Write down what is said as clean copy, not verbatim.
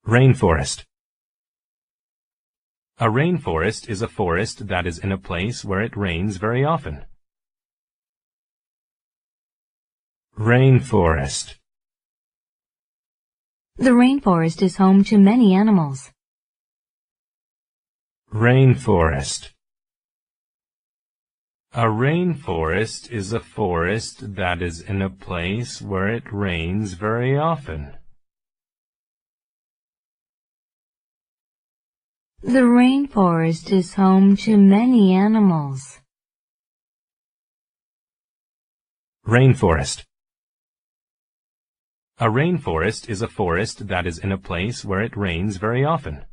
Rainforest. A rainforest is a forest that is in a place where it rains very often. Rainforest. The rainforest is home to many animals. Rainforest. A rainforest is a forest that is in a place where it rains very often. The rainforest is home to many animals. Rainforest. A rainforest is a forest that is in a place where it rains very often.